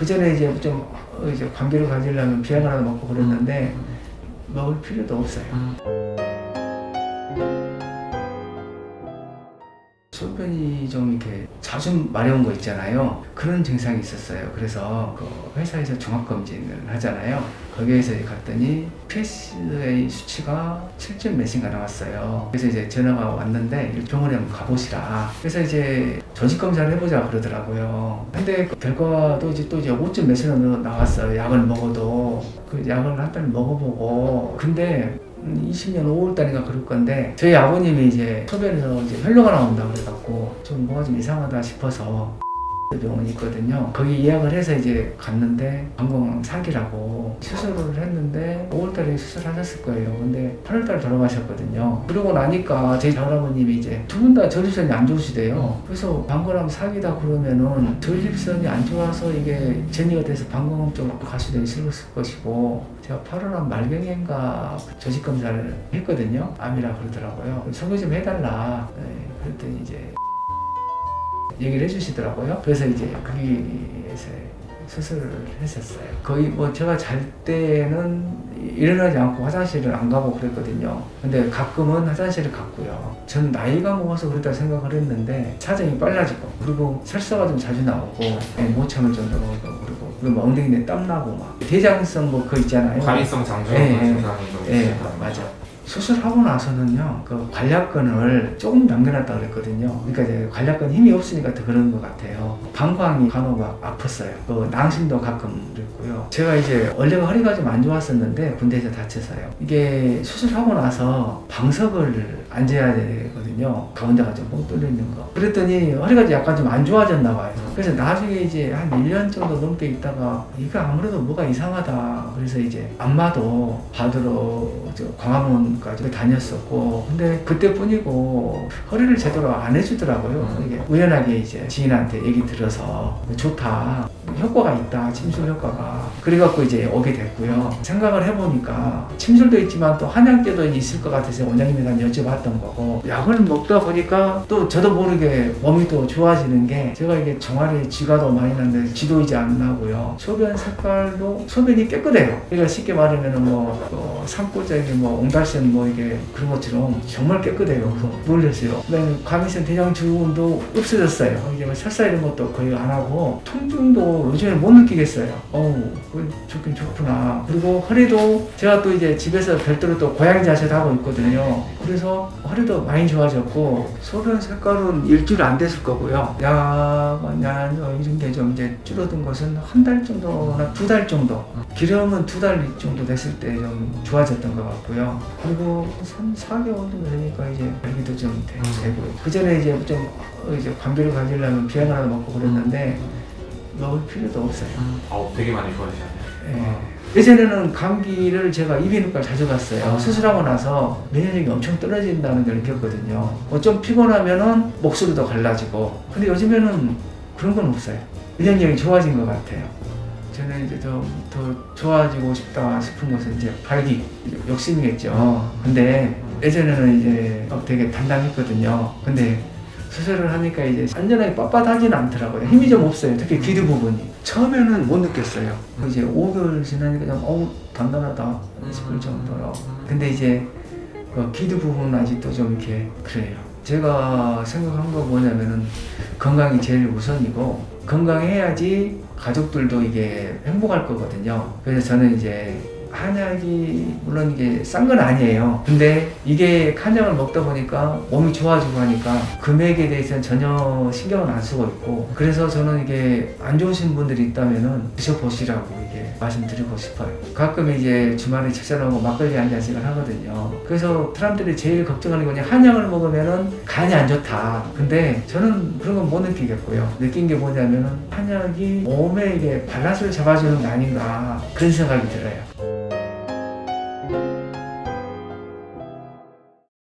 그 전에 이제 좀 이제 감기를 가지려면 비약을 하나 먹고 그랬는데 먹을 필요도 없어요. 소변이 좀 이렇게 자주 마려운 거 있잖아요. 그런 증상이 있었어요. 그래서 그 회사에서 종합검진을 하잖아요. 거기에서 갔더니 PSA 수치가 7점 몇인가 나왔어요. 그래서 이제 전화가 왔는데 병원에 한번 가보시라. 그래서 이제 조직검사를 해보자 그러더라고요. 근데 그 결과도 이제 5점 몇으로 나왔어요. 약을 먹어도. 그 약을 한 달 먹어보고. 근데 20년 5월달인가 그럴 건데 저희 아버님이 이제 소변에서 이제 혈뇨가 나온다 그래갖고 좀 뭐가 좀 이상하다 싶어서 병원이 있거든요. 거기 예약을 해서 이제 갔는데 방광 사기라고 수술을 했는데 5월달에 수술하셨을 거예요. 근데 8월달에 돌아가셨거든요. 그러고 나니까 저희 할아버님이 이제 두 분 다 전립선이 안 좋으시대요. 그래서 방광암 사기다 그러면은 전립선이 안 좋아서 이게 전이가 돼서 방광암 쪽으로 갈 수도 있을 것이고 제가 8월암 말경인가 조직검사를 했거든요. 암이라 그러더라고요. 소개 좀 해달라. 네, 그랬더니 이제 얘기를 해주시더라고요. 그래서 이제 거기에서 수술을 했었어요. 거의 뭐 제가 잘 때는 일어나지 않고 화장실을 안 가고 그랬거든요. 근데 가끔은 화장실을 갔고요. 저는 나이가 먹어서 그랬다 생각을 했는데 사정이 빨라지고 그리고 설사가 좀 자주 나오고 못 참을 정도로 그리고 엉덩이에 땀 나고 막 대장성 뭐 그거 있잖아요. 과민성 장전 증상이 좀 있었다. 맞아. 수술하고 나서는요, 그 관략근을 조금 남겨놨다 그랬거든요. 그러니까 이제 관략근 힘이 없으니까 더 그런 것 같아요. 방광이 간혹 아팠어요. 그 낭심도 가끔 그랬고요. 제가 이제 원래가 허리가 좀 안 좋았었는데 군대에서 다쳐서요. 이게 수술하고 나서 방석을 앉아야 되거든요. 가운데가 좀 뻥 뚫려 있는 거. 그랬더니 허리가 약간 좀 안 좋아졌나 봐요. 그래서 나중에 이제 한 1년 정도 넘게 있다가 이거 아무래도 뭐가 이상하다. 그래서 이제 안마도 받으러 광화문까지 다녔었고 근데 그때뿐이고 허리를 제대로 안 해주더라고요. 이게 우연하게 이제 지인한테 얘기 들어서 좋다. 효과가 있다. 침술 효과가. 그래갖고 이제 오게 됐고요. 생각을 해보니까 침술도 있지만 또 한약제도 있을 것 같아서 원장님한테 여쭤봤던 거고 약을 먹다 보니까 또 저도 모르게 몸이 또 좋아지는 게 제가 이게 종아리에 쥐가 더 많이 났는데 쥐도 이제 안 나고요. 소변 색깔도 소변이 깨끗해요. 그러니까 쉽게 말하면 뭐 산골짜기 뭐 옹달샘 뭐 이게 그런 것처럼 정말 깨끗해요. 그래서 놀랐어요. 그다음에 과민성 대장증후군도 없어졌어요. 이제 뭐 설사 이런 것도 거의 안 하고 통증도 요즘에 못 느끼겠어요. 좋긴 좋구나. 그리고 허리도 제가 또 이제 집에서 별도로 또 고양이 자세를 하고 있거든요. 그래서 허리도 많이 좋아졌고 소변 색깔은 일주일 안 됐을 거고요. 이런 게 좀 이제 줄어든 것은 한 달 정도나 2달 정도. 기름은 2달 정도 됐을 때 좀 좋아졌던 것 같고요. 그리고 3, 4개월 정도 되니까 이제 열기도 좀 되고. 그 전에 이제 좀 이제 감기를 가지려면 비약을 하나 먹고 그랬는데 먹을 필요도 없어요. 되게 많이 좋아지셨네요. 예전에는 감기를 제가 이비인후과를 자주 갔어요. 수술하고 나서 면역력이 엄청 떨어진다는 걸 느꼈거든요. 좀 피곤하면은 목소리도 갈라지고. 근데 요즘에는 그런 건 없어요. 면역력이 좋아진 것 같아요. 저는 이제 더 좋아지고 싶다 싶은 것은 이제 발기, 욕심이겠죠. 근데 예전에는 이제 되게 단단했거든요. 근데 수술을 하니까 이제 완전하게 빳빳하지는 않더라고요. 힘이 좀 없어요. 특히 귀두 부분이. 처음에는 못 느꼈어요. 이제 5개월 지나니까 좀 단단하다 싶을 정도로. 근데 이제 그 귀두 부분은 아직도 좀 이렇게 그래요. 제가 생각한 거 뭐냐면은 건강이 제일 우선이고 건강해야지 가족들도 이게 행복할 거거든요. 그래서 저는 이제 한약이 물론 이게 싼 건 아니에요. 근데 이게 한약을 먹다 보니까 몸이 좋아지고 하니까 금액에 대해서는 전혀 신경을 안 쓰고 있고 그래서 저는 이게 안 좋으신 분들이 있다면은 드셔보시라고 이게 말씀드리고 싶어요. 가끔 이제 주말에 집사람하고 막걸리 한 잔씩을 하거든요. 그래서 사람들이 제일 걱정하는 건 한약을 먹으면은 간이 안 좋다. 근데 저는 그런 건 못 느끼겠고요. 느낀 게 뭐냐면은 한약이 몸에 이게 밸런스를 잡아주는 게 아닌가 그런 생각이 들어요.